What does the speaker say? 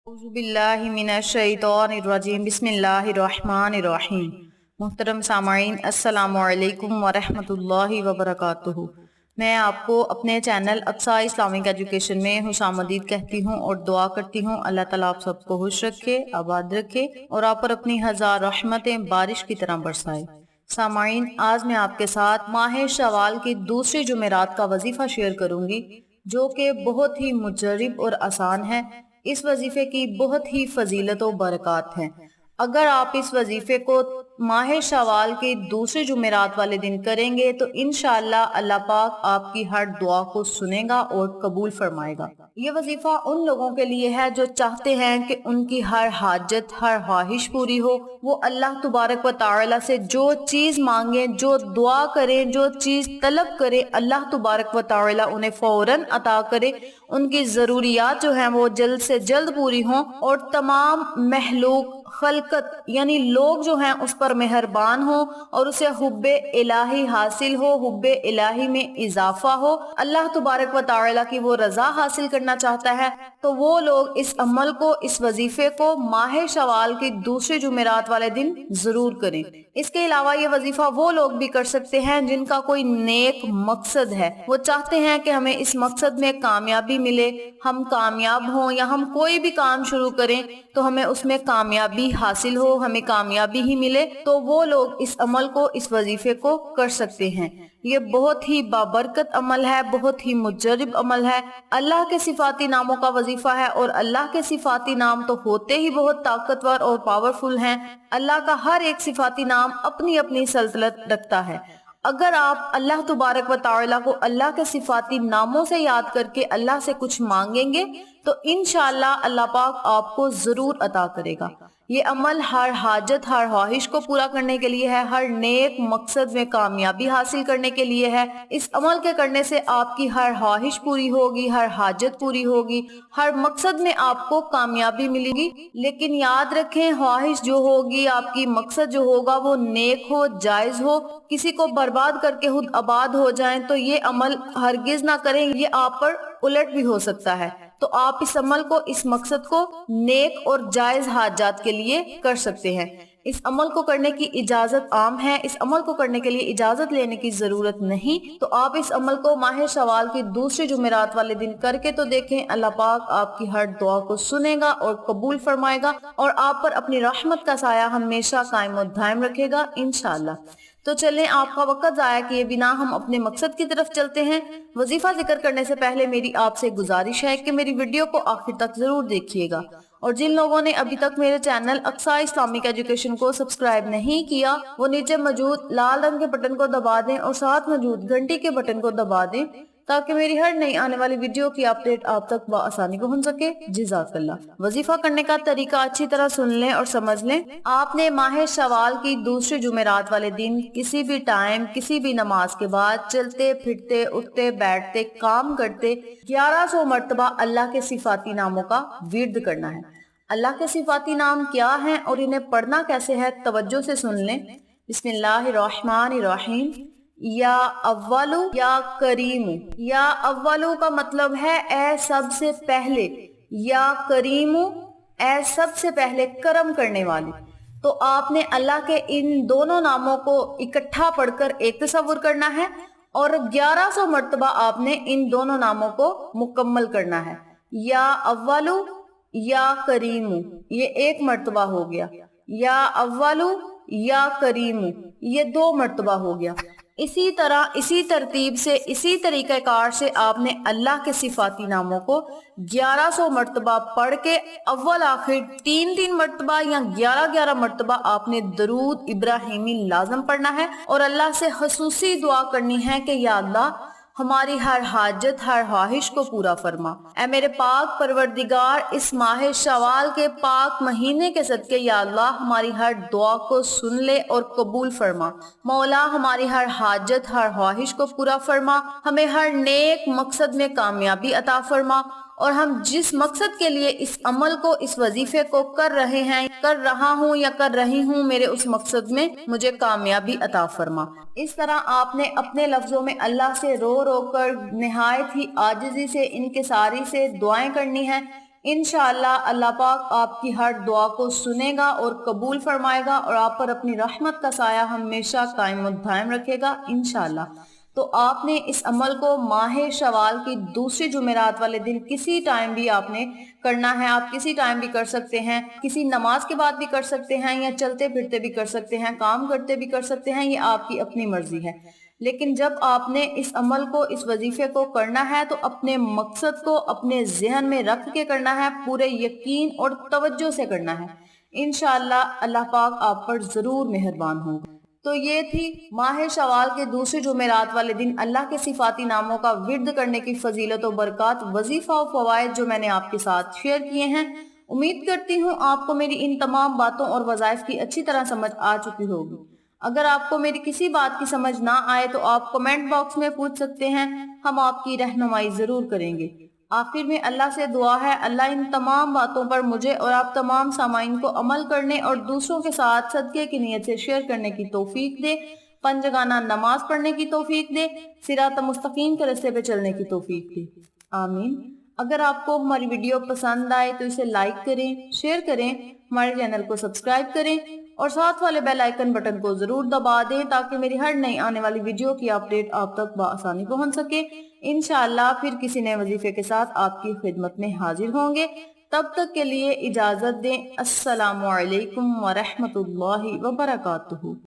औज़ुबिल्लाहिमिनश्शैतानिर्रजीम बिस्मिल्लाहिर्रहमानिर्रहीम। मुहतरम सामाईन, अस्सलामु अलैकुम वरहमतुल्लाहि वबरकातुहू। मैं आपको अपने चैनल अक्सा इस्लामिक एजुकेशन में खुशामदीद कहती हूँ और दुआ करती हूँ अल्लाह ताला आप सबको खुश रखे, आबाद रखे और आप पर अपनी हजार रहमतें बारिश की तरह बरसाए। सामाईन, आज मैं आपके साथ माह शवाल की दूसरी जुमेरात का वजीफा शेयर करूंगी जो कि बहुत ही मुजर्रिब और आसान है। इस वजीफे की बहुत ही फजीलत और बरकत हैं। अगर आप इस वजीफे को माह शवाल के दूसरे जुमेरात वाले दिन करेंगे तो इंशाअल्लाह अल्लाह पाक आपकी हर दुआ को सुनेगा और कबूल फरमाएगा। ये वजीफा उन लोगों के लिए है जो चाहते हैं कि उनकी हर हाजत, हर ख्वाहिश पूरी हो। वो अल्लाह तुबारक व तआला से जो चीज मांगे, जो दुआ करें, जो चीज तलब करे, अल्लाह तुबारक व तआला उन्हें फौरन अता करे। उनकी जरूरियात जो हैं वो जल्द से जल्द पूरी हों और तमाम महलूक खलकत यानी लोग जो हैं उस पर मेहरबान हो और उसे हुब्बे इलाही हासिल हो, हुब्बे इलाही में इजाफा हो। अल्लाह तुबारक व तआला की वो रजा हासिल करना चाहता है तो वो लोग इस अमल को, इस वजीफे को माह शवाल की दूसरे जुमेरात वाले दिन जरूर करें। इसके अलावा ये वजीफा वो लोग भी कर सकते हैं जिनका कोई नेक मकसद है। वो चाहते हैं कि हमें इस मकसद में कामयाबी मिले, हम कामयाब हों या हम कोई भी काम शुरू करें तो हमें उसमें कामयाबी हासिल हो, हमें कामयाबी ही मिले, तो वो लोग इस अमल को, इस वजीफे को कर सकते हैं। ये बहुत ही बाबरकत अमल है, बहुत ही मुजर्रिब अमल है। अल्लाह के सिफाती नामों का वजीफा है और अल्लाह के सिफाती नाम तो होते ही बहुत ताकतवर और पावरफुल हैं। अल्लाह का हर एक सिफाती नाम अपनी अपनी सल्तनत रखता है। अगर आप अल्लाह तुबारक व तआला को अल्लाह के सिफाती नामों से याद करके अल्लाह से कुछ मांगेंगे तो इंशाअल्लाह अल्लाह पाक आपको जरूर अता करेगा। ये अमल हर हाजत, हर ख्वाहिश को पूरा करने के लिए है, हर नेक मकसद में कामयाबी हासिल करने के लिए है। इस अमल के करने से आपकी हर ख्वाहिश पूरी होगी, हर हाजत पूरी होगी, हर मकसद में आपको कामयाबी मिलेगी। लेकिन याद रखें, ख्वाहिश जो होगी, आपकी मकसद जो होगा वो नेक हो, जायज हो। किसी को बर्बाद करके खुद आबाद हो जाएं तो ये अमल हरगिज ना करें, ये आप पर उलट भी हो सकता है। तो आप इस अमल को, इस मकसद को नेक और जायज हाजात के लिए कर सकते हैं। इस अमल को करने की इजाजत आम है, इस अमल को करने के लिए इजाजत लेने की जरूरत नहीं। तो आप इस अमल को माह शवाल की दूसरी जुमेरात वाले दिन करके तो देखें, अल्लाह पाक आपकी हर दुआ को सुनेगा और कबूल फरमाएगा और आप पर अपनी रहमत का साया हमेशा कायम और दायम रखेगा इंशाअल्लाह। तो चलें, आपका वक्त जाया किए बिना हम अपने मकसद की तरफ चलते हैं। वजीफा जिक्र करने से पहले मेरी आपसे गुजारिश है कि मेरी वीडियो को आखिर तक जरूर देखिएगा और जिन लोगों ने अभी तक मेरे चैनल अक्सा इस्लामिक एजुकेशन को सब्सक्राइब नहीं किया वो नीचे मौजूद लाल रंग के बटन को दबा दें और साथ मौजूद घंटी के बटन को दबा दें ताकि मेरी हर नई आने वाली वीडियो की अपडेट आप तक आसानी पहुंच सके। जिज़ाकल्लाह। वजीफा करने का तरीका अच्छी तरह सुन लें और समझ लें। आपने माह शवाल की दूसरे जुमेरात वाले दिन किसी भी टाइम, किसी भी नमाज के बाद चलते फिरते, उठते बैठते, काम करते 1100 मरतबा अल्लाह के सिफाती नामों का विर्द करना है। अल्लाह के सिफाती नाम क्या हैं और इन्हें पढ़ना कैसे है, तवज्जो से सुन लें। बिस्मिल्लाहिर्रहमानिर्रहीम। या अव्वलु या करीमु। या अव्वलु का मतलब है ए सबसे पहले, या करीमु ए सबसे पहले करम करने वाले। तो आपने अल्लाह के इन दोनों नामों को इकट्ठा पढ़कर एक तसव्वुर करना है और 1100 मरतबा आपने इन दोनों नामों को मुकम्मल करना है। या अव्वलु या करीमु, ये एक मरतबा हो गया। या अव्वलु या करीमु, ये 2 मरतबा हो गया। इसी तरह, इसी तरतीब से, इसी तरीक़ेकार से आपने अल्लाह के सिफाती नामों को 1100 मरतबा पढ़ के अव्वल आखिर 3-3 मरतबा या 11-11 मरतबा आपने दरूद इब्राहिमी लाजम पढ़ना है और अल्लाह से खसूसी दुआ करनी है कि या अल्लाह हमारी हर हाजत, हर ख्वाहिश को पूरा फरमा। ऐ मेरे पाक परवरदिगार, इस माह शवाल के पाक महीने के सदके या अल्लाह हमारी हर दुआ को सुन ले और कबूल फरमा। मौला हमारी हर हाजत, हर ख्वाहिश को पूरा फरमा, हमें हर नेक मकसद में कामयाबी अता फरमा और हम जिस मकसद के लिए इस अमल को, इस वजीफे को कर रहे हैं, कर रहा हूँ या कर रही हूँ, मेरे उस मकसद में मुझे कामयाबी अता फरमा। इस तरह आपने अपने लफ्जों में अल्लाह से रो रो कर निहायत ही आजिज़ी से, इनकिसारी से दुआएं करनी है। इंशाअल्लाह अल्लाह पाक आपकी हर दुआ को सुनेगा और कबूल फरमाएगा और आप पर अपनी रहमत का साया हमेशा कायम और दायम रखेगा इंशाअल्लाह। तो आपने इस अमल को माह शवाल की दूसरी जुमेरात वाले दिन किसी टाइम भी आपने करना है। आप किसी टाइम भी कर सकते हैं, किसी नमाज के बाद भी कर सकते हैं, या चलते फिरते भी कर सकते हैं, काम करते भी कर सकते हैं, ये आपकी अपनी मर्जी है। लेकिन जब आपने इस अमल को, इस वजीफे को करना है तो अपने मकसद को अपने जहन में रख के करना है, पूरे यकीन और तवज्जो से करना है। इंशाअल्लाह अल्लाह पाक आप पर जरूर मेहरबान होगा। तो ये थी माह शवाल के दूसरे जुमेरात वाले दिन अल्लाह के सिफाती नामों का विर्द करने की फजीलत और बरकत, वजीफा और फवायद जो मैंने आपके साथ शेयर किए हैं। उम्मीद करती हूँ आपको मेरी इन तमाम बातों और वज़ाइफ की अच्छी तरह समझ आ चुकी होगी। अगर आपको मेरी किसी बात की समझ ना आए तो आप कमेंट बॉक्स में पूछ सकते हैं, हम आपकी रहनुमाई जरूर करेंगे। आखिर में अल्लाह से दुआ है, अल्लाह इन तमाम बातों पर मुझे और आप तमाम सामाइन को अमल करने और दूसरों के साथ सदके की नीयत से शेयर करने की तौफीक दे, पंजगाना नमाज पढ़ने की तौफीक दे, सिरात मुस्तकीम के रास्ते पे चलने की तौफीक दे। आमीन। अगर आपको हमारी वीडियो पसंद आए तो इसे लाइक करें, शेयर करें, हमारे चैनल को सब्सक्राइब करें और साथ वाले बेल आइकन बटन को जरूर दबा दें ताकि मेरी हर नई आने वाली वीडियो की अपडेट आप तक बआसानी पहुंच सके। इंशाअल्लाह फिर किसी नए वजीफे के साथ आपकी खिदमत में हाजिर होंगे। तब तक के लिए इजाजत दें। अस्सलामु अलैकुम व रहमतुल्लाहि व बरकातुहू।